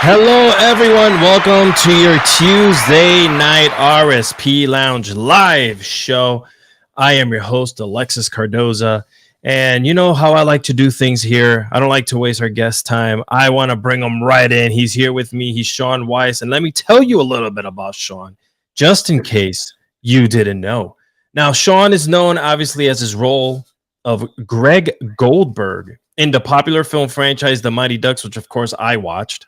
Hello, everyone. Welcome to your Tuesday night RSP Lounge live show. I am your host, Alexis Cardoza. And you know how I like to do things here. I don't like to waste our guest time. I want to bring him right in. He's here with me. He's Shaun Weiss. And let me tell you a little bit about Shaun, just in case you didn't know. Now, Shaun is known obviously as his role of Greg Goldberg in the popular film franchise The Mighty Ducks, which of course I watched.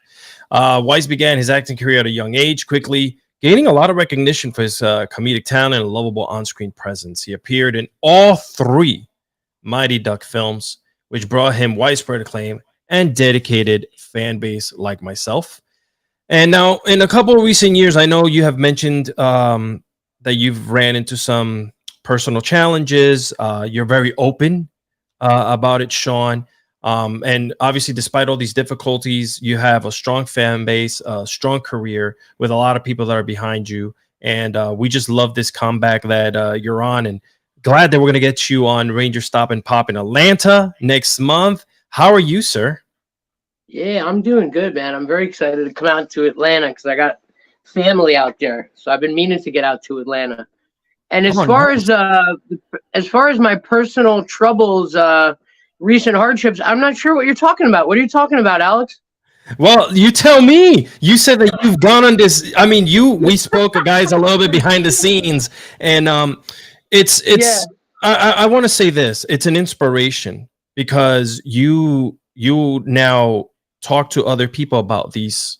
Weiss began his acting career at a young age, quickly gaining a lot of recognition for his comedic talent and lovable on-screen presence. He appeared in all three Mighty Duck films, which brought him widespread acclaim and dedicated fan base like myself. And now, in a couple of recent years, I know you have mentioned that you've ran into some personal challenges. You're very open about it, Shaun. And obviously, despite all these difficulties, you have a strong fan base, a strong career with a lot of people that are behind you. And we just love this comeback that you're on. And glad that we're going to get you on Ranger Stop and Pop in Atlanta next month. How are you, sir? Yeah, I'm doing good, man. I'm very excited to come out to Atlanta because I got family out there. So I've been meaning to get out to Atlanta. And Oh, nice. as far as my personal troubles, recent hardships, I'm not sure what you're talking about. What are you talking about, Alex? Well, you tell me. You said that you've gone on this. I mean, we spoke, guys, a little bit behind the scenes, and Yeah. it's. I want to say this. It's an inspiration because you now talk to other people about these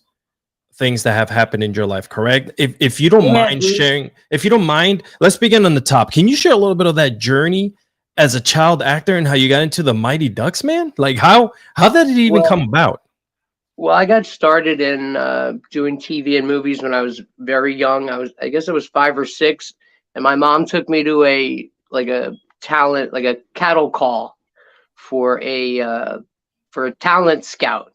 things that have happened in your life. Correct? If you don't Yeah, mind dude. sharing, if you don't mind, let's begin on the top. Can you share a little bit of that journey as a child actor and how you got into the Mighty Ducks, man? Like how did it even Well, come about? well, I got started in doing TV and movies when I was very young. I guess I was 5 or 6, and my mom took me to a cattle call for a talent scout.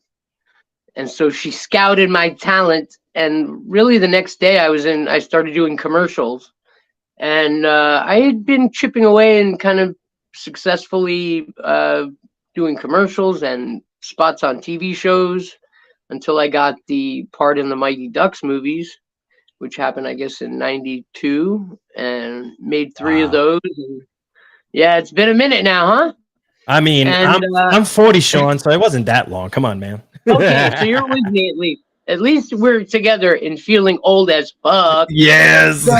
And so she scouted my talent, and really the next day I started doing commercials, and I had been chipping away and kind of successfully doing commercials and spots on TV shows until I got the part in the Mighty Ducks movies, which happened, I guess, in '92, and made three of Wow. those. And yeah, it's been a minute now, huh? I mean, And I'm 40, Sean, so it wasn't that long. Come on, man. okay, so you're with me at least. At least we're together in feeling old as fuck. Yes. So,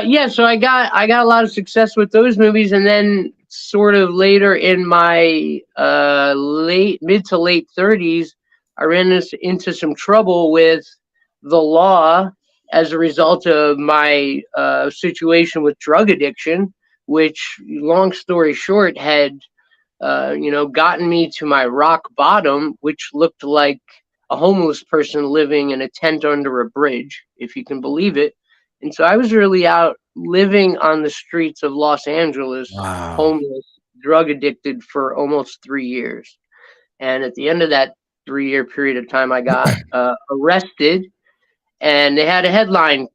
yeah, so I got a lot of success with those movies, and then sort of later in my late mid to late 30s, I ran into some trouble with the law as a result of my situation with drug addiction, which, long story short, had gotten me to my rock bottom, which looked like a homeless person living in a tent under a bridge, if you can believe it. And so I was really out living on the streets of Los Angeles, Wow. homeless, drug addicted for almost 3 years. And at the end of that 3 year period of time, I got arrested, and they had a headline: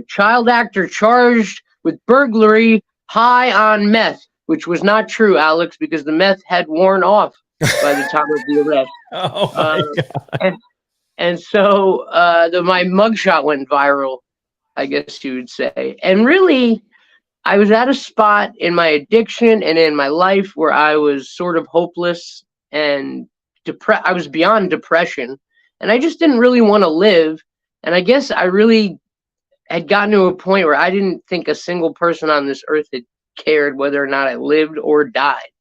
child actor charged with burglary high on meth, which was not true, Alex, because the meth had worn off by the time of the arrest. Oh Uh, my God. and, and so my mugshot went viral, I guess you would say. And really, I was at a spot in my addiction and in my life where I was sort of hopeless and depressed. I was beyond depression, and I just didn't really want to live. And I guess I really had gotten to a point where I didn't think a single person on this earth had cared whether or not I lived or died.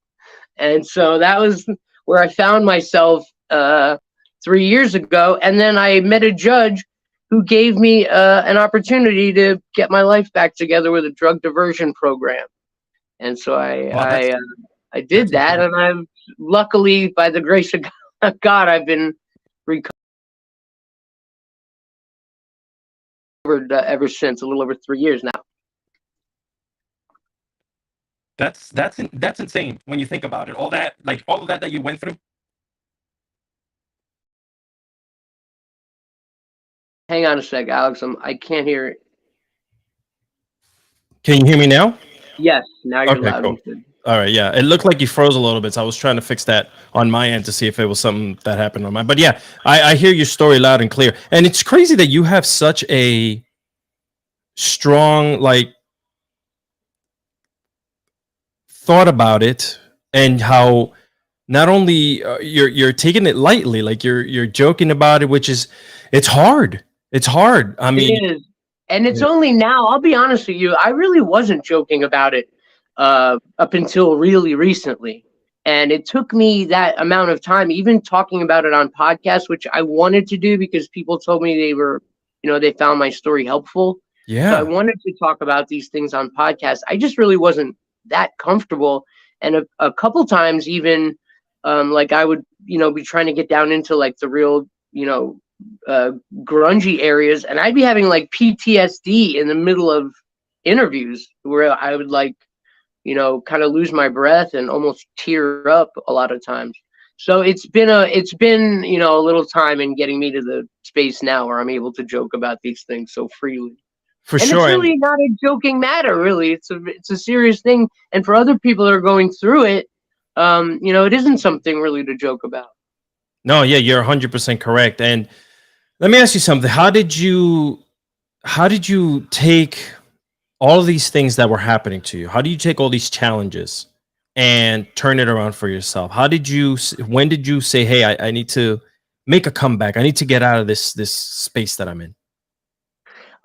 And so that was where I found myself 3 years ago. And then I met a judge who gave me an opportunity to get my life back together with a drug diversion program. And so Wow, I did that's that, incredible. and I've luckily, by the grace of God, I've been recovered ever since. A little over 3 years now. That's insane when you think about it. All that, like all of that you went through. Hang on a sec, Alex. I can't hear. Can you hear me now? Yes, now you're Okay, loud cool. and clear. All right, yeah. It looked like you froze a little bit, so I was trying to fix that on my end to see if it was something that happened on mine. But yeah, I hear your story loud and clear. And it's crazy that you have such a strong like thought about it, and how not only you're taking it lightly, like you're joking about it, which is it's hard. It's hard. I It mean, is. And it's yeah. only now, I'll be honest with you, I really wasn't joking about it up until really recently. And it took me that amount of time, even talking about it on podcasts, which I wanted to do because people told me they were, they found my story helpful. So I Yeah. wanted to talk about these things on podcasts. I just really wasn't that comfortable. And a couple times, even like I would, be trying to get down into like the real, uh, grungy areas, and I'd be having like PTSD in the middle of interviews where I would like, kind of lose my breath and almost tear up a lot of times. So it's been a little time in getting me to the space now where I'm able to joke about these things so freely. For And it's sure. And really not a joking matter, really. It's a serious thing, and for other people that are going through it, it isn't something really to joke about. no, yeah, you're 100% correct. And let me ask you something. How did you take all of these things that were happening to you? How do you take all these challenges and turn it around for yourself? When did you say, hey, I need to make a comeback. I need to get out of this space that I'm in.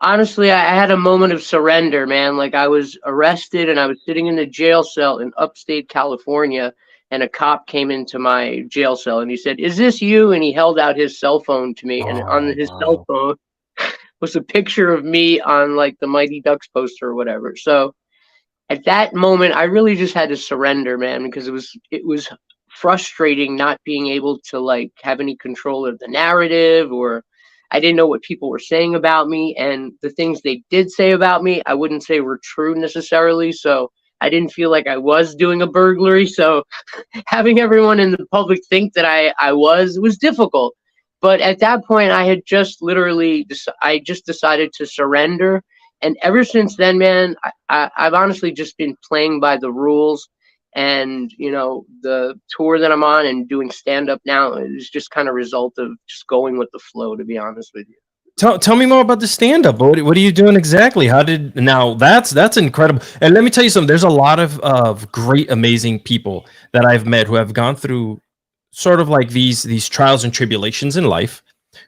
Honestly, I had a moment of surrender, man. Like I was arrested and I was sitting in a jail cell in upstate California, and a cop came into my jail cell and he said, "Is this you?" And he held out his cell phone to me, and on Oh, his cell wow. phone was a picture of me on like the Mighty Ducks poster or whatever. So at that moment I really just had to surrender, man, because it was frustrating not being able to like have any control of the narrative, or I didn't know what people were saying about me, and the things they did say about me I wouldn't say were true necessarily. So I didn't feel like I was doing a burglary. So having everyone in the public think that I was difficult. But at that point, I had just literally, I just decided to surrender. And ever since then, man, I've honestly just been playing by the rules. And, the tour that I'm on and doing stand up now is just kind of result of just going with the flow, to be honest with you. Tell me more about the stand up. What are you doing exactly? How did now that's incredible. And let me tell you something. There's a lot of great, amazing people that I've met who have gone through sort of like these trials and tribulations in life,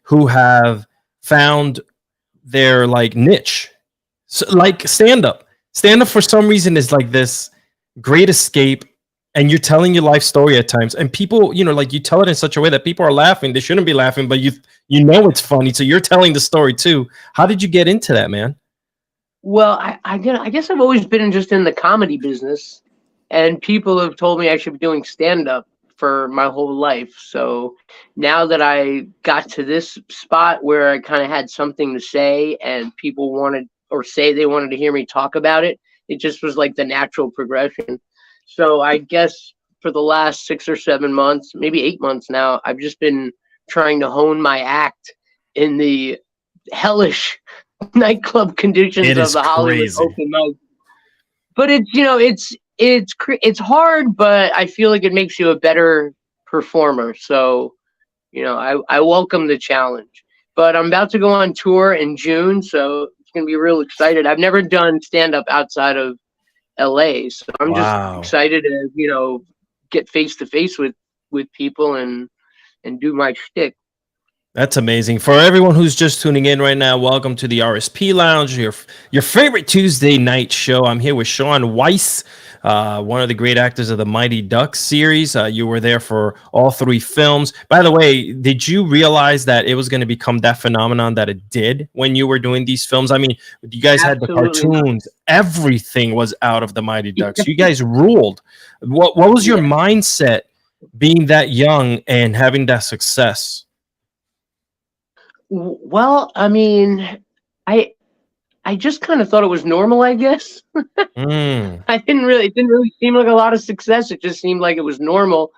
who have found their like niche. So, like stand up for some reason is like this great escape, and you're telling your life story at times, and people, like you tell it in such a way that people are laughing. They shouldn't be laughing, but you know it's funny, so you're telling the story too. How did you get into that, man? Well, I guess I've always been just in the comedy business, and people have told me I should be doing stand up for my whole life. So now that I got to this spot where I kind of had something to say, and people wanted or say they wanted to hear me talk about it, it just was like the natural progression. So I guess for the last 6 or 7 months, maybe 8 months now, I've just been trying to hone my act in the hellish nightclub conditions It of is the Hollywood crazy. open mic. But it's hard, but I feel like it makes you a better performer. So I welcome the challenge. But I'm about to go on tour in June, so it's gonna be real excited. I've never done stand up outside of LA, so I'm just Wow. excited to get face to face with people and do my shtick. That's amazing. For everyone who's just tuning in right now, welcome to the RSP Lounge, your favorite Tuesday night show. I'm here with Shaun Weiss, one of the great actors of the Mighty Ducks series. You were there for all three films. By the way, did you realize that it was going to become that phenomenon that it did when you were doing these films? I mean, you guys had the Absolutely not. cartoons. Everything was out of the Mighty Ducks. You guys ruled. What was your Yeah. mindset being that young and having that success? Well, I mean, I I just kind of thought it was normal, I guess. Mm. It didn't really seem like a lot of success. It just seemed like it was normal.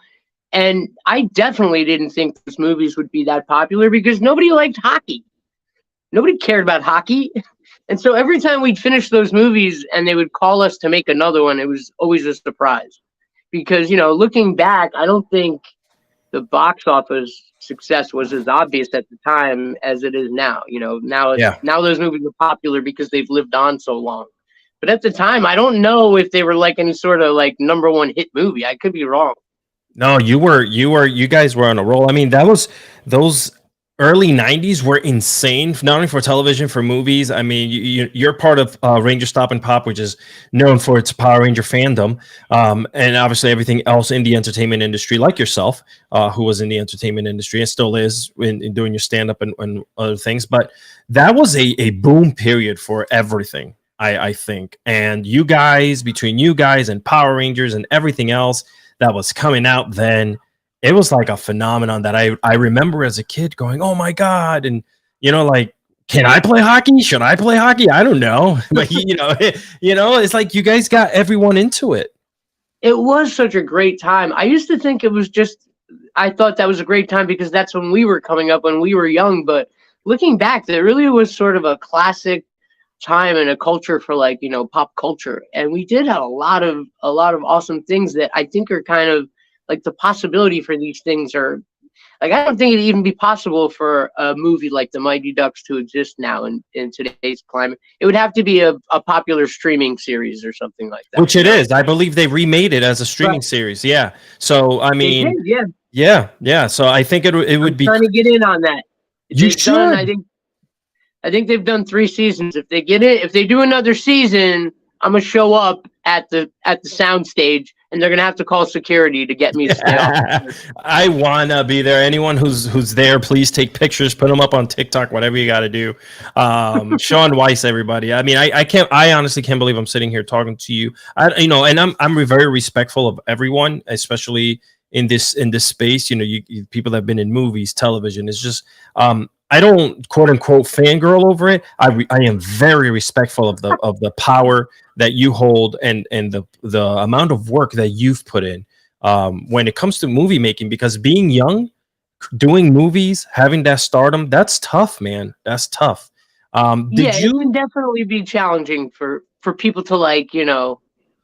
And I definitely didn't think those movies would be that popular because nobody liked hockey. Nobody cared about hockey. And so every time we'd finish those movies and they would call us to make another one, it was always a surprise. because looking back, I don't think the box office success was as obvious at the time as it is now. Yeah. Now those movies are popular because they've lived on so long. But at the time, I don't know if they were like any sort of like number one hit movie. I could be wrong. No, you guys were on a roll. I mean, that was those early 90s were insane, not only for television, for movies. I mean, you're part of Ranger Stop and Pop, which is known for its Power Ranger fandom, and obviously everything else in the entertainment industry, like yourself, who was in the entertainment industry and still is in doing your stand up and other things. But that was a boom period for everything, I think. And you guys, between you guys and Power Rangers and everything else that was coming out then, it was like a phenomenon that I remember as a kid going, oh my God. And, like, can I play hockey? Should I play hockey? I don't know. But, it's like you guys got everyone into it. It was such a great time. I used to think it was just, I thought that was a great time because that's when we were coming up, when we were young. But looking back, there really was sort of a classic time and a culture for like pop culture, and we did have a lot of awesome things that I think are kind of like the possibility for these things are like, I don't think it'd even be possible for a movie like the Mighty Ducks to exist now in today's climate. It would have to be a popular streaming series or something like that, Which it is. I believe they remade it as a streaming right. series. Yeah. So I They mean, did, yeah. yeah. So I think it I'm would be. trying to get in on that. You They've done, should. I think they've done 3 seasons. If they get it, if they do another season, I'm gonna show up at the sound stage, and they're gonna have to call security to get me to stay off. I wanna be there. Anyone who's there, please take pictures, put them up on TikTok, whatever you got to do. Shaun Weiss, everybody. I mean, I can't. I honestly can't believe I'm sitting here talking to you. And I'm very respectful of everyone, especially in this space. You people that have been in movies, television. It's just I don't quote unquote fangirl over it. I am very respectful of the power that you hold and the amount of work that you've put in when it comes to movie making, because being young, doing movies, having that stardom, that's tough, man. That's tough. Yeah, it can definitely be challenging for people to like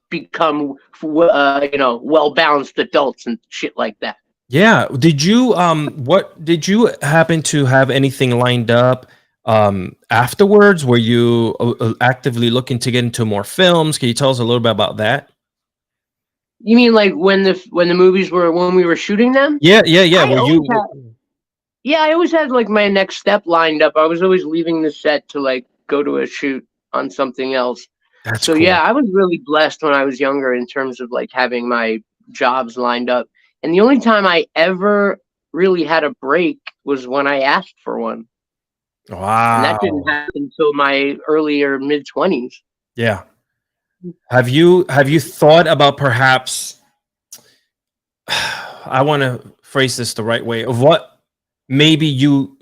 become well balanced adults and shit like that. Yeah. What did you happen to have anything lined up afterwards? Were you actively looking to get into more films? Can you tell us a little bit about that? You mean like when the movies were, when we were shooting them? Yeah. I always Yeah, I always had like my next step lined up. I was always leaving the set to like go to a shoot on something else. That's So cool. yeah, I was really blessed when I was younger in terms of like having my jobs lined up. And the only time I ever really had a break was when I asked for one. And that didn't Wow. happen until my earlier mid-20s. Yeah. Have you thought about perhaps I want to phrase this the right way of what maybe you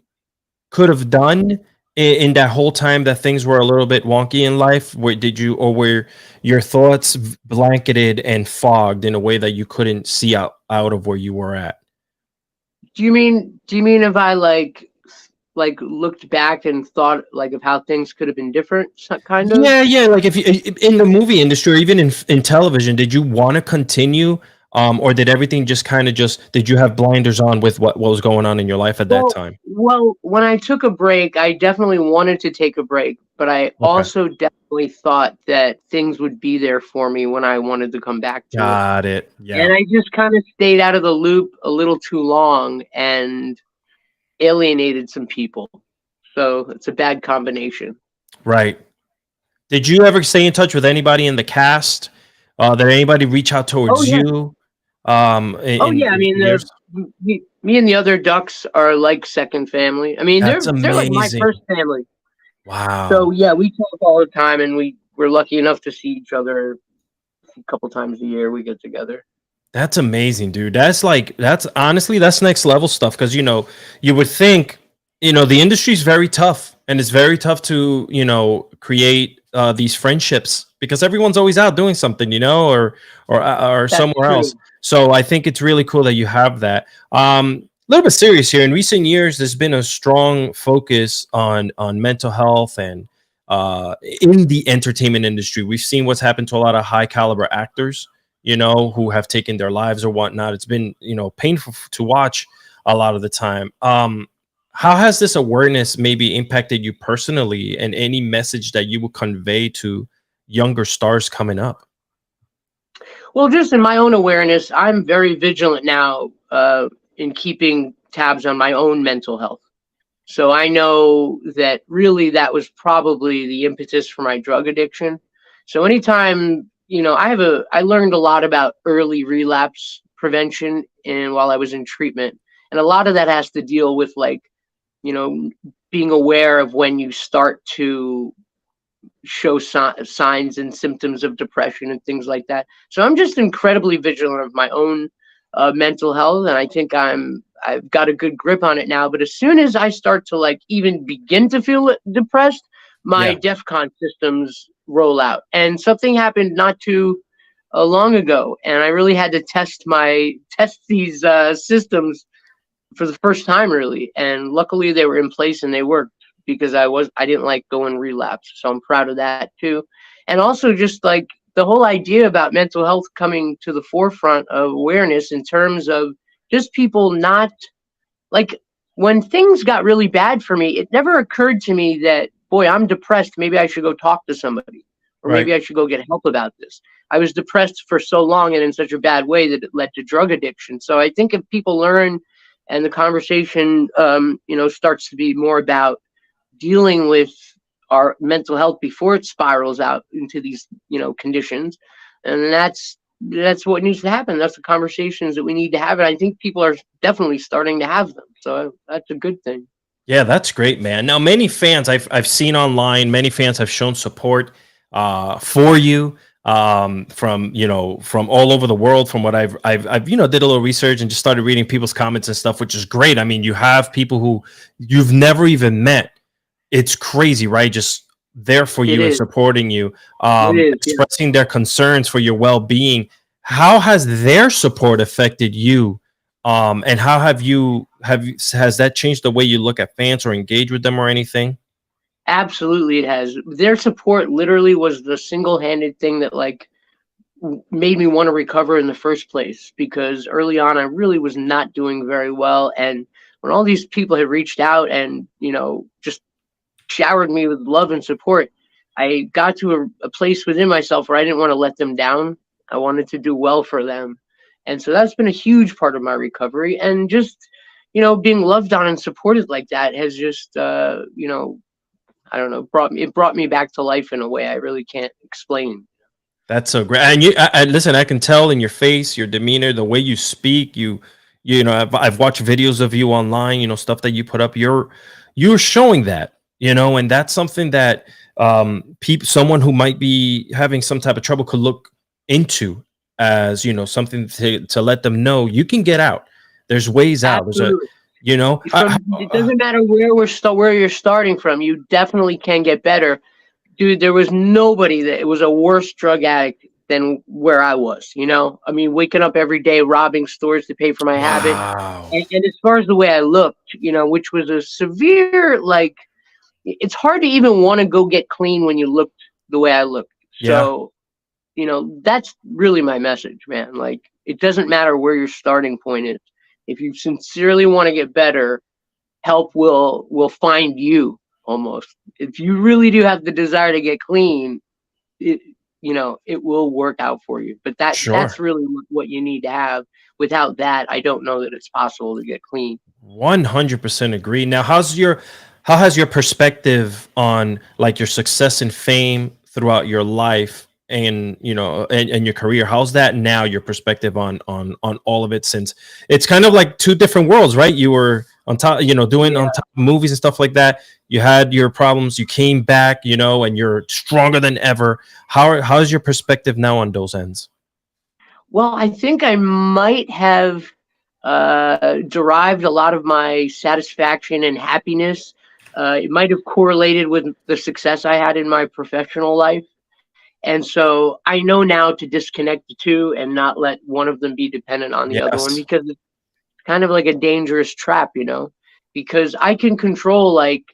could have done in that whole time that things were a little bit wonky in life? Were your thoughts blanketed and fogged in a way that you couldn't see out of where you were at? Do you mean if I like looked back and thought like of how things could have been different, kind of? Yeah. Like if you in the movie industry or even in television, did you want to continue, or did everything just kind of did you have blinders on with what was going on in your life at that time? When I took a break, I definitely wanted to take a break, but I Okay, also definitely thought that things would be there for me when I wanted to come back to it. got it. Yeah, And I just kind of stayed out of the loop a little too long and alienated some people. So it's a bad combination. right. Did you ever stay in touch with anybody in the cast? Did anybody reach out Oh towards yeah. you? Oh yeah. I In mean, years. me and the other ducks are like second family. I mean, That's they're like my amazing. first family. Wow. So yeah, we talk all the time, and we're lucky enough to see each other a couple times a year. We get together. That's amazing, dude. That's honestly that's next level stuff, because you would think the industry is very tough, and it's very tough to create these friendships because everyone's always out doing something, or That's somewhere else. true. So I think it's really cool that you have that. A little bit serious here. In recent years, there's been a strong focus on mental health and in the entertainment industry. We've seen what's happened to a lot of high caliber actors who have taken their lives or whatnot. It's been, painful to watch a lot of the time. How has this awareness maybe impacted you personally, and any message that you would convey to younger stars coming up? Well, just in my own awareness, I'm very vigilant now in keeping tabs on my own mental health. So I know that really that was probably the impetus for my drug addiction. So anytime, I learned a lot about early relapse prevention and while I was in treatment. And a lot of that has to deal with like, you know, being aware of when you start to show signs and symptoms of depression and things like that. So I'm just incredibly vigilant of my own mental health, and I think I've got a good grip on it now. But as soon as I start to like even begin to feel depressed, my Yeah. DEFCON systems roll out, and something happened not too long ago, and I really had to test these systems for the first time really, and luckily they were in place and they worked because I didn't like going relapse, so I'm proud of that too. And also just like the whole idea about mental health coming to the forefront of awareness in terms of just people not like, when things got really bad for me, it never occurred to me that, boy, I'm depressed, maybe I should go talk to somebody, or Right. maybe I should go get help about this. I was depressed for so long and in such a bad way that it led to drug addiction. So I think if people learn and the conversation starts to be more about dealing with our mental health before it spirals out into these conditions, and that's what needs to happen. That's the conversations that we need to have, and I think people are definitely starting to have them, so that's a good thing. Yeah, that's great, man. Now, many fans I've seen online, many fans have shown support for you, from all over the world. From what I've did a little research and just started reading people's comments and stuff, which is great. I mean, you have people who you've never even met. It's crazy, right? Just there for It you and is. supporting you, It is. Yeah. expressing their concerns for your well-being. How has their support affected you? And how has that changed the way you look at fans or engage with them or anything? Absolutely, it has. Their support literally was the single-handed thing that like made me want to recover in the first place, because early on I really was not doing very well, and when all these people had reached out and just showered me with love and support, I got to a place within myself where I didn't want to let them down. I wanted to do well for them. And so that's been a huge part of my recovery. And just, being loved on and supported like that has just, I don't know, brought me back to life in a way I really can't explain. That's so great. And listen, I can tell in your face, your demeanor, the way you speak. I've watched videos of you online. Stuff that you put up. You're showing that. And that's something that someone who might be having some type of trouble could look into as something to let them know you can get out. There's ways out. There's a Absolutely. you know. It doesn't matter where you're starting from. You definitely can get better. Dude, there was nobody that was a worse drug addict than where I was. I mean, waking up every day, robbing stores to pay for my habit. Wow. And as far as the way I looked, which was a severe, like, it's hard to even want to go get clean when you looked the way I looked. Yeah. So, that's really my message, man. Like, it doesn't matter where your starting point is. If you sincerely want to get better, help will find you almost. If you really do have the desire to get clean, it it will work out for you. But that's Sure. really what you need to have. Without that, I don't know that it's possible to get clean. 100% agree. Now, how has your perspective on like your success and fame throughout your life and and your career, how's that now, your perspective on all of it, since it's kind of like two different worlds, right? You were on top, doing on Yeah. top of movies and stuff like that. You had your problems, you came back, and you're stronger than ever. How's your perspective now on those ends? Well, I think I might have derived a lot of my satisfaction and happiness. It might have correlated with the success I had in my professional life. And so I know now to disconnect the two and not let one of them be dependent on the other one, Yes. because it's kind of like a dangerous trap, because I can control like,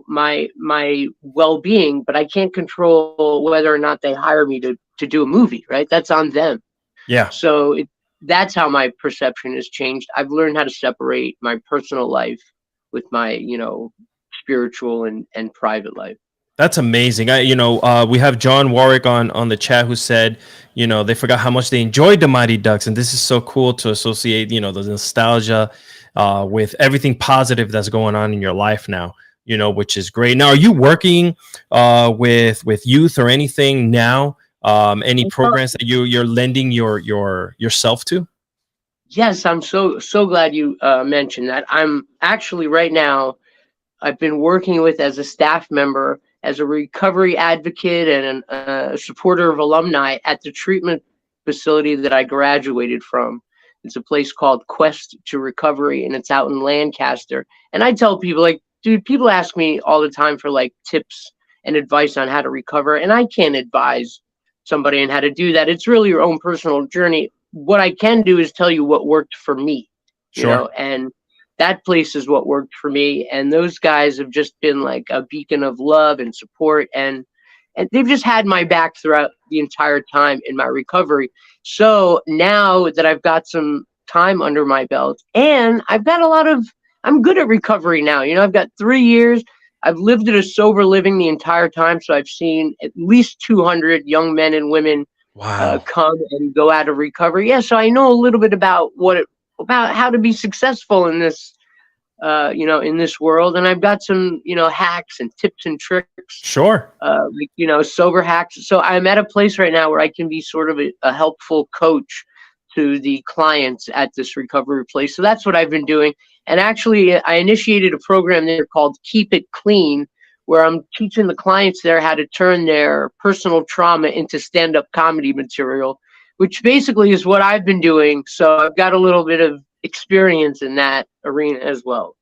my well-being, but I can't control whether or not they hire me to do a movie, right? That's on them. Yeah. So that's how my perception has changed. I've learned how to separate my personal life with my, spiritual and private life. That's amazing. We have John Warwick on the chat who said, they forgot how much they enjoyed the Mighty Ducks, and this is so cool to associate, the nostalgia with everything positive that's going on in your life now. Which is great. Now, are you working with youth or anything now? Any programs that you're lending yourself to? Yes, I'm so glad you mentioned that. I'm actually right now. I've been working with as a staff member, as a recovery advocate, and a supporter of alumni at the treatment facility that I graduated from. It's a place called Quest to Recovery, and it's out in Lancaster. And I tell people, like, dude, people ask me all the time for like tips and advice on how to recover, and I can't advise somebody on how to do that. It's really your own personal journey. What I can do is tell you what worked for me, Sure. and that place is what worked for me. And those guys have just been like a beacon of love and support, and they've just had my back throughout the entire time in my recovery. So now that I've got some time under my belt, and I'm good at recovery now. I've got 3 years. I've lived at a sober living the entire time, so I've seen at least 200 young men and women Wow. come and go out of recovery. Yeah, so I know a little bit about about how to be successful in this, in this world. And I've got some, hacks and tips and tricks, Sure. sober hacks. So I'm at a place right now where I can be sort of a helpful coach to the clients at this recovery place. So that's what I've been doing. And actually, I initiated a program there called Keep It Clean, where I'm teaching the clients there how to turn their personal trauma into stand-up comedy material, which basically is what I've been doing. So I've got a little bit of experience in that arena as well.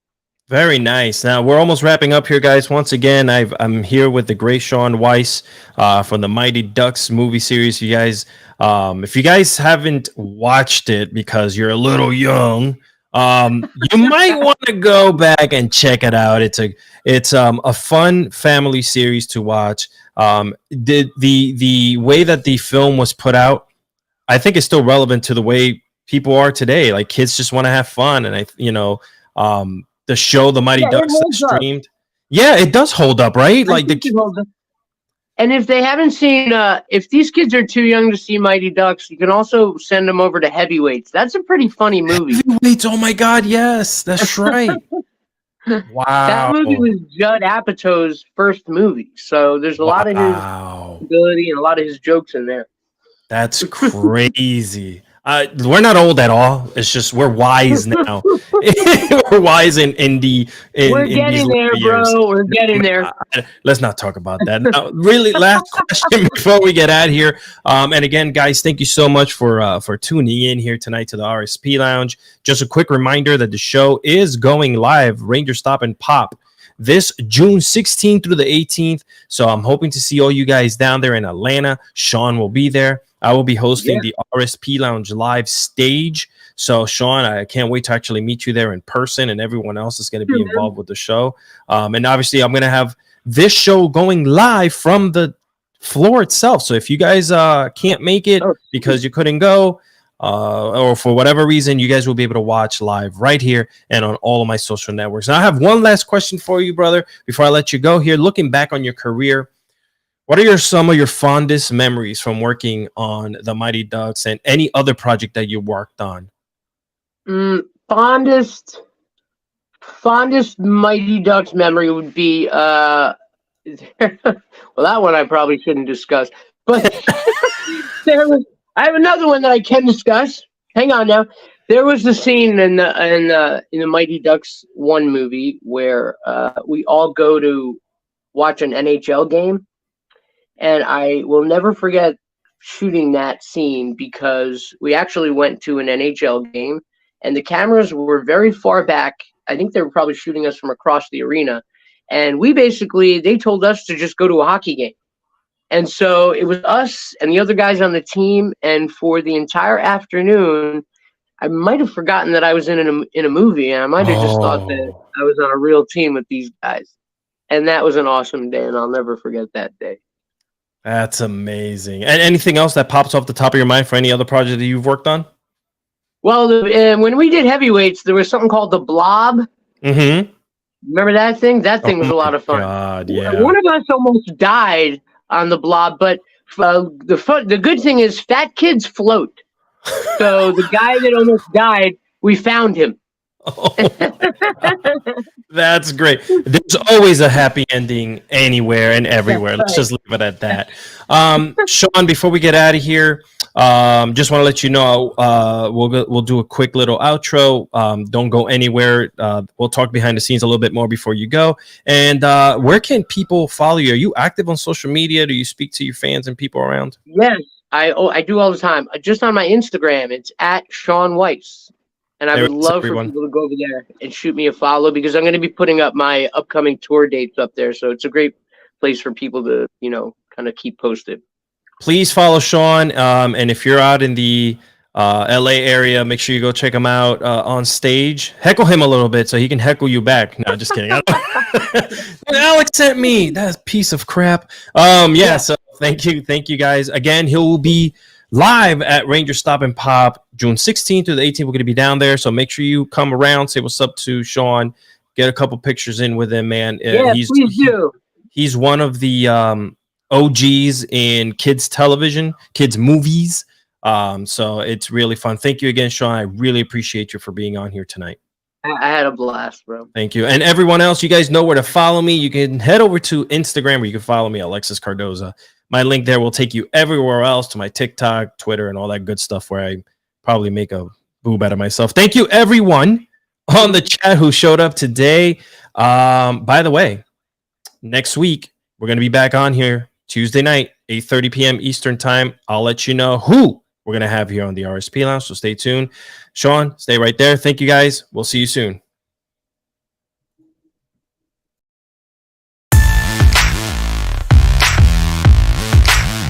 Very nice. Now we're almost wrapping up here, guys. Once again, I'm here with the great Shaun Weiss from the Mighty Ducks movie series. You guys, if you guys haven't watched it because you're a little young, you might want to go back and check it out. It's a fun family series to watch. The way that the film was put out, I think, is still relevant to the way people are today. Like kids just want to have fun, and the show The Mighty Yeah, it Ducks that holds up. streamed. Yeah, it does hold up, right? I Like think it holds up. And if they haven't seen, if these kids are too young to see Mighty Ducks, you can also send them over to Heavyweights. That's a pretty funny movie. Heavyweights. Oh my God, yes, that's right. That Wow. movie was Judd Apatow's first movie, so there's a lot of his Wow. ability and a lot of his jokes in there. That's crazy. We're not old at all. It's just we're wise now. We're wise We're in these getting there, later years. bro. We're getting there. Let's not talk about that. Now, really, last question before we get out of here. And again, guys, thank you so much for tuning in here tonight to the RSP Lounge. Just a quick reminder that the show is going live, Ranger Stop and Pop, this June 16th through the 18th. So I'm hoping to see all you guys down there in Atlanta. Shaun will be there. I will be hosting the RSP Lounge live stage. So, Shaun, I can't wait to actually meet you there in person, and everyone else is going to be involved with the show. And obviously, I'm going to have this show going live from the floor itself. So if you guys can't make it because you couldn't go, or for whatever reason, you guys will be able to watch live right here and on all of my social networks. Now, I have one last question for you, brother, before I let you go here. Looking back on your career, what are some of your fondest memories from working on the Mighty Ducks and any other project that you worked on? Fondest Mighty Ducks memory would be well, that one I probably shouldn't discuss, but I have another one that I can discuss. Hang on now. There was the scene in the Mighty Ducks 1 movie where we all go to watch an NHL game. And I will never forget shooting that scene because we actually went to an NHL game and the cameras were very far back. I think they were probably shooting us from across the arena. And they told us to just go to a hockey game. And so it was us and the other guys on the team. And for the entire afternoon, I might have forgotten that I was in a movie. And I might have just thought that I was on a real team with these guys. And that was an awesome day. And I'll never forget that day. That's amazing. And anything else that pops off the top of your mind for any other project that you've worked on? Well, when we did heavyweights, there was something called the Blob. Mm-hmm. Remember that thing? That Oh thing was a my lot of fun. God, yeah. One of us almost died on the Blob, but the good thing is fat kids float. So the guy that almost died, we found him. Oh my God. That's great. There's always a happy ending anywhere and everywhere. Let's just leave it at that. Shaun, before we get out of here, just want to let you know we'll do a quick little outro. Don't go anywhere. We'll talk behind the scenes a little bit more before you go. And where can people follow you? Are you active on social media? Do you speak to your fans and people around? Yes, I do all the time. Just on my Instagram, it's at Shaun Weiss. And I There would it is, love for everyone. people to go over there and shoot me a follow because I'm going to be putting up my upcoming tour dates up there. So it's a great place for people to, kind of keep posted. Please follow Shaun. And if you're out in the LA area, make sure you go check him out on stage. Heckle him a little bit so he can heckle you back. No, just kidding. Alex sent me that piece of crap. Yeah. So thank you guys again. He'll be live at Ranger Stop and Pop June 16th through the 18th. We're gonna be down there, so make sure you come around, say what's up to Shaun, get a couple pictures in with him, man. Please do. He's one of the OGs in kids television, kids movies. So it's really fun. Thank you again, Shaun. I really appreciate you for being on here tonight. I had a blast, bro. Thank you. And everyone else, you guys know where to follow me. You can head over to Instagram where you can follow me, Alexis Cardoza. My link there will take you everywhere else to my TikTok, Twitter, and all that good stuff where I probably make a boob out of myself. Thank you, everyone on the chat who showed up today. By the way, next week, we're going to be back on here Tuesday night, 8:30 p.m. Eastern time. I'll let you know who we're going to have here on the RSP Lounge, so stay tuned. Shaun, stay right there. Thank you, guys. We'll see you soon.